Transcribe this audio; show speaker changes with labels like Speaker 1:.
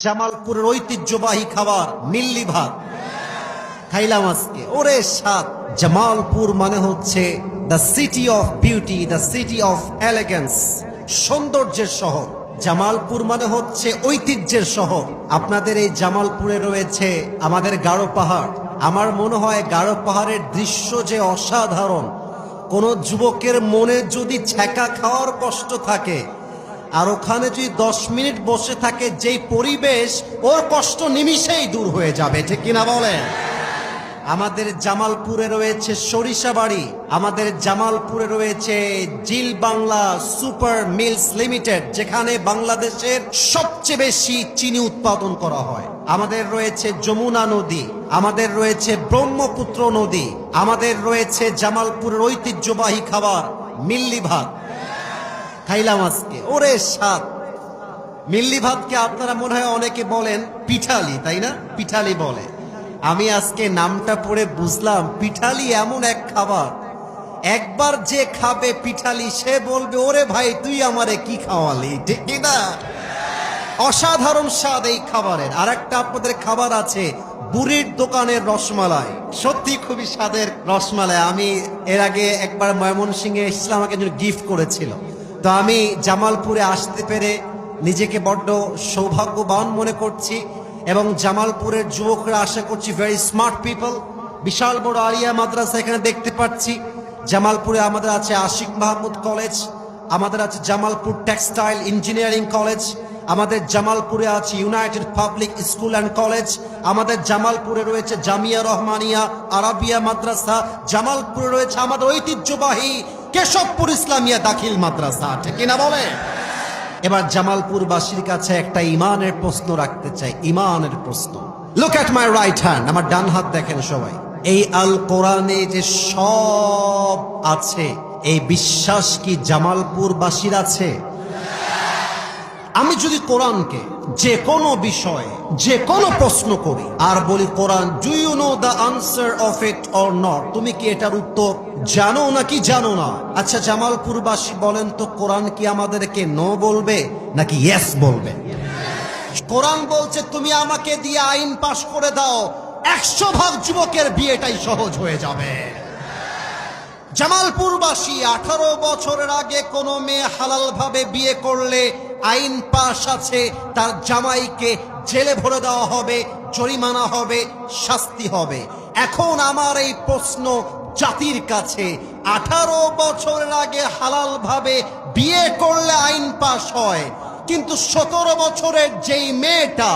Speaker 1: জামালপুরের ঐতিহ্যবাহী খাবার মিল্লি ভাত খাইলাম আজকে। ওরে স্বাদ! জামালপুর মানে হচ্ছে the city of beauty, the city of elegance, সৌন্দর্যের শহর। জামালপুর মানে হচ্ছে ঐতিহ্যের শহর। আপনাদের এই জামালপুরে রয়েছে আমাদের গারো পাহাড়। আমার মনে হয় গারো পাহাড়ের দৃশ্য যে অসাধারণ, কোন যুবকের মনে যদি ছ্যাঁকা খাওয়ার কষ্ট থাকে আর ওখানে যদি 10 মিনিট বসে থাকে, যেই পরিবেশ, ওর কষ্ট নিমিষেই দূর হয়ে যাবে, ঠিক কিনা বলেন? আমাদের জামালপুরে রয়েছে সরিষাবাড়ি, আমাদের জামালপুরে রয়েছে জিল বাংলা সুপার মিলস লিমিটেড, যেখানে বাংলাদেশের সবচেয়ে বেশি চিনি উৎপাদন করা হয়। আমাদের রয়েছে যমুনা নদী, আমাদের রয়েছে ব্রহ্মপুত্র নদী, আমাদের রয়েছে জামালপুরের ঐতিহ্যবাহী খাবার মিল্লি ভাত খাইলাম আজকে। ওরে স্বাদ! মিল্লি ভাতকে আপনারা মনে হয় অনেকে বলেন পিঠালি, তাই না? পিঠালি বলে। আমি আজকে নামটা পড়ে বুঝলাম পিঠালি এমন এক খাবার, একবার যে খাবে পিঠালি সে বলবে ওরে ভাই তুই আমারে কি খাওয়ালি, ঠিক না? অসাধারণ স্বাদ এই খাবারের। আর একটা আপনাদের খাবার আছে বুড়ির দোকানের রসমালাই, সত্যি খুবই স্বাদের রসমালাই। আমি এর আগে একবার ময়মনসিংহে এসেছিলাম, আমাকে একজন গিফট করেছিল। তো আমি জামালপুরে আসতে পেরে নিজেকে বড্ড সৌভাগ্যবান মনে করছি। এবং জামালপুরের যুবকরা আশা করছি ভেরি স্মার্ট পিপল। বিশাল বড় আলিয়া মাদ্রাসা এখানে দেখতে পাচ্ছি। জামালপুরে আমাদের আছে আশিক মাহমুদ কলেজ, আমাদের আছে জামালপুর টেক্সটাইল ইঞ্জিনিয়ারিং কলেজ, আমাদের জামালপুরে আছে United public school and college, আমাদের জামালপুরে রয়েছে জামিয়া রহমানিয়া আরাবিয়া মাদ্রাসা, জামালপুরে রয়েছে আমাদের ঐতিহ্যবাহী কেশবপুর ইসলামিয়া দাখিল মাদ্রাসা, ঠিক কিনা বলে? এবার জামালপুরবাসীর কাছে একটা ইমানের প্রশ্ন রাখতে চাই, ইমানের প্রশ্ন। Look at my right hand, আমার ডান হাত দেখেন সবাই। এই আল কোরআনে যে সব আছে, এই বিশ্বাস কি জামালপুরবাসীর আছে? আমি যদি কোরআনকে যে কোনো বিষয়ে যে কোনো প্রশ্ন করি আর বলি Quran, do you know the answer of it or not, তুমি কি এটার উত্তর জানো নাকি জানো না? আচ্ছা জামালপুরবাসী বলেন তো, কোরআন কি আমাদেরকে নো বলবে নাকি ইয়েস বলবে? কোরআন বলছে তুমি আমাকে দিয়ে আইন পাশ করে দাও, 100 ভাগ যুবকের বিয়েটাই সহজ হয়ে যাবে। জামালপুরবাসী 18 বছরের আগে কোনো মেয়ে হালাল ভাবে বিয়ে করলে আইন পাশ আছে, তার জামাইকে জেলে ভরে দেওয়া হবে, জরিমানা হবে, শাস্তি হবে। এখন আমার এই প্রশ্ন জাতির কাছে, 18 বছরের আগে হালাল ভাবে বিয়ে করলে আইন পাশ হয়, কিন্তু 17 বছরের যেই মেয়েটা